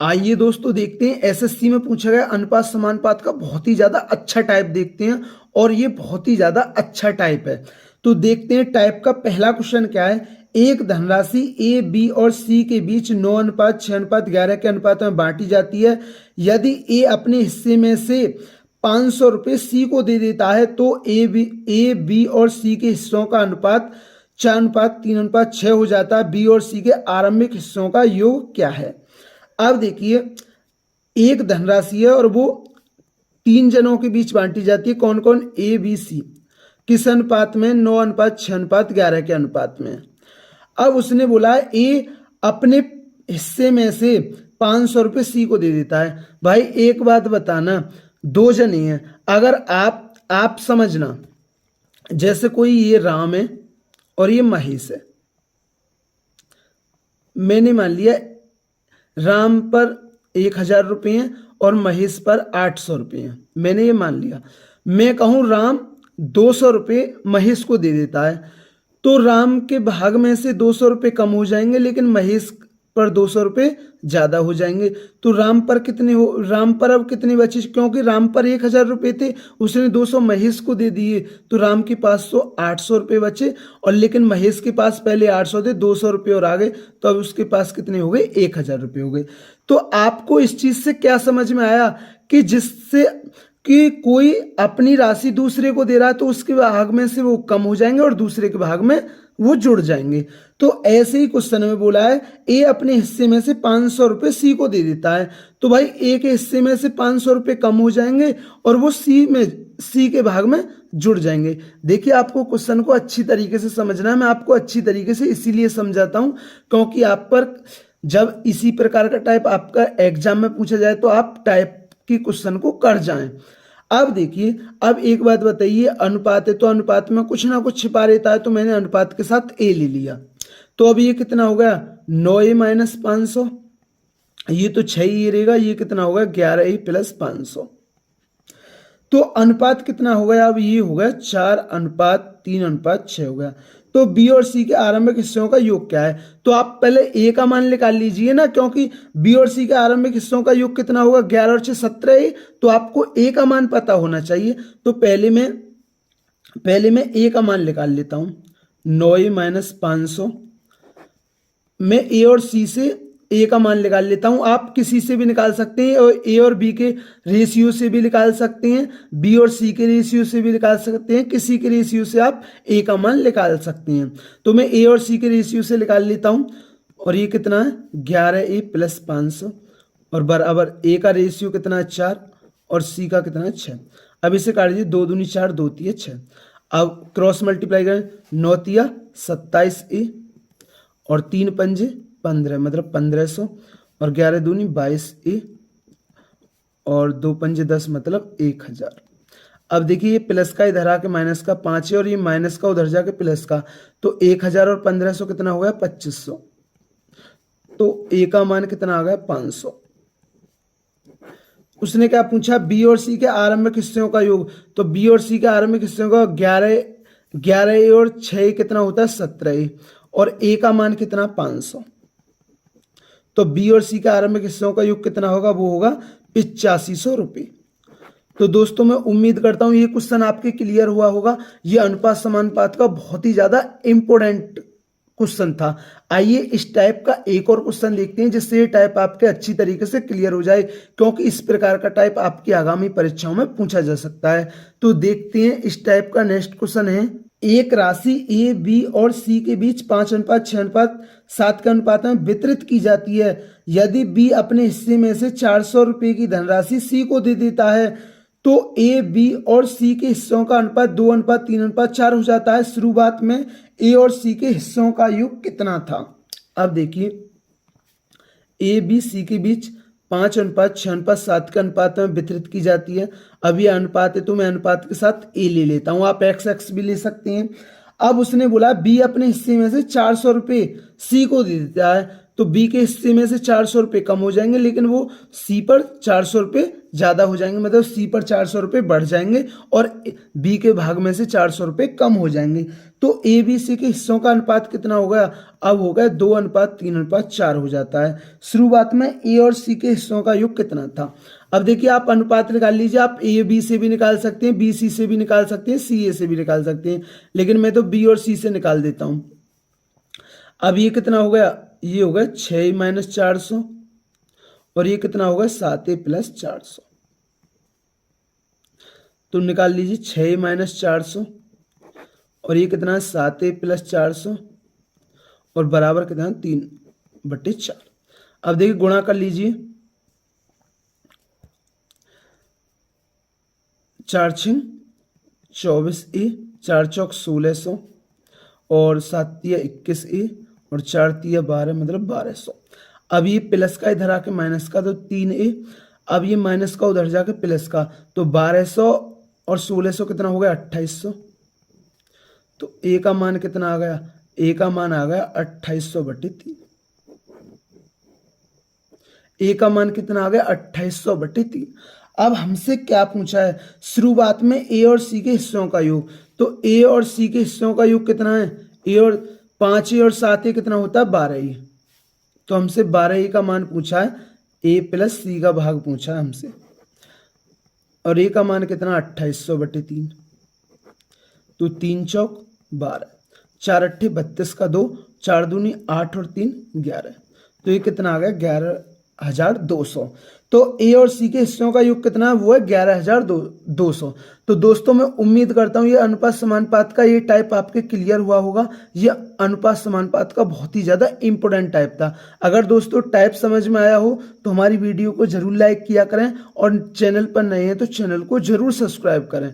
आइए दोस्तों देखते हैं एसएससी में पूछा गया अनुपात समानुपात का बहुत ही ज्यादा अच्छा टाइप देखते हैं और ये बहुत ही ज्यादा अच्छा टाइप है। तो देखते हैं टाइप का पहला क्वेश्चन क्या है। एक धनराशि ए बी और सी के बीच 9:6:11 के अनुपात में बांटी जाती है। यदि ए अपने हिस्से में से 500 रुपये सी को दे देता है तो ए बी और सी के हिस्सों का अनुपात 4:3:6 हो जाता है। बी और सी के आरंभिक हिस्सों का योग क्या है। अब देखिए एक धनराशि है और वो 3 जनों के बीच बांटी जाती है। कौन कौन, ए बी सी। किस अनुपात में, 9:6:11 के अनुपात में। अब उसने बोला है ए अपने हिस्से में से 500 रुपये सी को दे देता है। भाई एक बात बताना, 2 जने हैं, अगर आप समझना, जैसे कोई ये राम है और ये महेश है। मैंने मान लिया राम पर 1,000 रुपये हैं और महेश पर 800 रुपये हैं। मैंने ये मान लिया। मैं कहूँ राम 200 रुपये महेश को दे देता है तो राम के भाग में से 200 रुपये कम हो जाएंगे, लेकिन महेश पर 200 रुपये ज़्यादा हो जाएंगे। तो राम पर अब कितने बचे, क्योंकि राम पर 1,000 रुपये थे, उसने 200 महेश को दे दिए तो राम के पास तो 800 रुपये बचे। और लेकिन महेश के पास पहले 800 थे, 200 रुपये और आ गए, तो अब उसके पास कितने हो गए, 1,000 रुपये हो गए। तो आपको इस चीज़ से क्या समझ में आया कि जिससे कि कोई अपनी राशि दूसरे को दे रहा है तो उसके भाग में से वो कम हो जाएंगे और दूसरे के भाग में वो जुड़ जाएंगे। तो ऐसे ही क्वेश्चन में बोला है ए अपने हिस्से में से 500 रुपये सी को दे देता है तो भाई ए के हिस्से में से 500 रुपये कम हो जाएंगे और वो सी के भाग में जुड़ जाएंगे। देखिए आपको क्वेश्चन को अच्छी तरीके से समझना है। मैं आपको अच्छी तरीके से इसीलिए समझाता हूँ क्योंकि आप पर जब इसी प्रकार का टाइप आपका एग्जाम में पूछा जाए तो आप टाइप की क्वेश्चन को कर जाएं। अब देखिए, अब एक बात बताइए, अनुपात है तो अनुपात में कुछ ना कुछ छिपा रहता है, तो मैंने अनुपात के साथ ए ले लिया। तो अब ये कितना हो गया, 9a - 500, ये तो 6 ही रहेगा। ये कितना होगा, 11a + 500। तो अनुपात कितना हो गया, अब ये हो गया 4:3:6 हो गया। तो बी और सी के आरंभिक हिस्सों का योग क्या है, तो आप पहले ए का मान निकाल लीजिए ना, क्योंकि बी और सी के आरंभिक हिस्सों का योग कितना होगा, 11 और 6 17 है, तो आपको ए का मान पता होना चाहिए। तो पहले मैं ए का मान निकाल लेता हूं, 9a - 500। मैं ए और सी से ए का मान निकाल लेता हूं। आप किसी से भी निकाल सकते हैं और ए और बी के रेशियो से भी निकाल सकते हैं, बी और सी के रेशियो से भी निकाल सकते हैं, किसी के रेशियो से आप ए का मान निकाल सकते हैं। तो मैं ए और सी के रेशियो से निकाल लेता हूं और ये कितना है, 11a + 500 और बराबर ए का रेशियो कितना है, 4 और सी का कितना है, 6। अब इसे काट दीजिए, 2 दूनी 4, 2 तिया 6। अब क्रॉस मल्टीप्लाई करें, 9 तिया 27a और 3 पंजे 15, मतलब 1500 और 11 दूनी 22a और 2 पंजे 10, मतलब 1000। अब देखिए ये प्लस का इधर आके माइनस का 5 है और ये माइनस का उधर जाके प्लस का, तो 1000 और 1500 कितना हो गया, 2500। तो ए का मान कितना आ गया, 500। उसने क्या पूछा, बी और सी के आरंभिक हिस्सों का योग। तो बी और सी के आरंभिक हिस्सों का 11 और 6 कितना होता है, 17 और ए का मान कितना, 500। तो बी और सी के आरंभिक हिस्सों का योग कितना होगा, वो होगा 8500 रुपये। तो दोस्तों मैं उम्मीद करता हूं ये क्वेश्चन आपके क्लियर हुआ होगा। ये अनुपात समानुपात का बहुत ही ज्यादा इंपॉर्टेंट क्वेश्चन था। आइए इस टाइप का एक और क्वेश्चन देखते हैं जिससे ये टाइप आपके अच्छी तरीके से क्लियर हो जाए, क्योंकि इस प्रकार का टाइप आपकी आगामी परीक्षाओं में पूछा जा सकता है। तो देखते हैं इस टाइप का नेक्स्ट क्वेश्चन है, एक राशि ए बी और सी के बीच 5:6:7 के अनुपात में वितरित की जाती है। यदि बी अपने हिस्से में से 400 रुपये की धनराशि सी को दे देता है तो ए बी और सी के हिस्सों का अनुपात 2:3:4 हो जाता है। शुरुआत में ए और सी के हिस्सों का योग कितना था। अब देखिए ए बी सी के बीच 5:6:7 के अनुपात में वितरित की जाती है। अब ये अनुपात है तो मैं अनुपात के साथ ए ले लेता हूं, आप x भी ले सकते हैं। अब उसने बोला बी अपने हिस्से में से 400 रुपये सी को दे देता है तो बी के हिस्से में से 400 रुपये कम हो जाएंगे, लेकिन वो सी पर 400 रुपये ज़्यादा हो जाएंगे, मतलब सी पर 400 रुपये बढ़ जाएंगे और बी के भाग में से 400 रुपये कम हो जाएंगे। तो ए बी सी के हिस्सों का अनुपात कितना हो गया, अब हो गया 2:3:4 हो जाता है। शुरुआत में ए और सी के हिस्सों का योग कितना था। अब देखिए आप अनुपात निकाल लीजिए, आप ए बी से भी निकाल सकते हैं, बी सी से भी निकाल सकते हैं, सी ए से भी निकाल सकते हैं, लेकिन मैं तो बी और सी से निकाल देता हूं। अब ये कितना हो गया, ये हो गया 6 - 400 और ये कितना होगा 7 + 400। तो निकाल लीजिए 6 - 400 और ये कितना है 7 + 400 और बराबर कितना है 3/4। अब देखिए गुणा कर लीजिए, 4 × 6 = 24A, 4 × 4 = 1600 और 7 × 21 A और 4 × 12 मतलब 1200। अब ये प्लस का इधर आके माइनस का, तो 3A। अब ये माइनस का उधर जाके प्लस का, तो 1200 और 1600 कितना हो गया 2800। तो ए का मान कितना आ गया, ए का मान आ गया 2800/3। ए का मान कितना आ गया 2800/3। अब हमसे क्या पूछा है, शुरुआत में ए और सी के हिस्सों का योग। तो ए और सी के हिस्सों का योग कितना है, ए और 5A और 7A कितना होता है 12A। तो हमसे 12A का मान पूछा है, ए + सी का भाग पूछा है हमसे, और ए का मान कितना 2800/3। तो 3 × 4 = 12, 4 × 8 = 32 का 2, 4 दूनी 8 और 3 11। तो ये कितना आ गया 11,200। तो ए और सी के हिस्सों का योग कितना है, वो है 11,200। तो दोस्तों मैं उम्मीद करता हूँ ये अनुपात समानुपात का ये टाइप आपके क्लियर हुआ होगा। ये अनुपात समानुपात का बहुत ही ज़्यादा इंपॉर्टेंट टाइप था। अगर दोस्तों टाइप समझ में आया हो तो हमारी वीडियो को जरूर लाइक किया करें और चैनल पर नए हैं तो चैनल को जरूर सब्सक्राइब करें।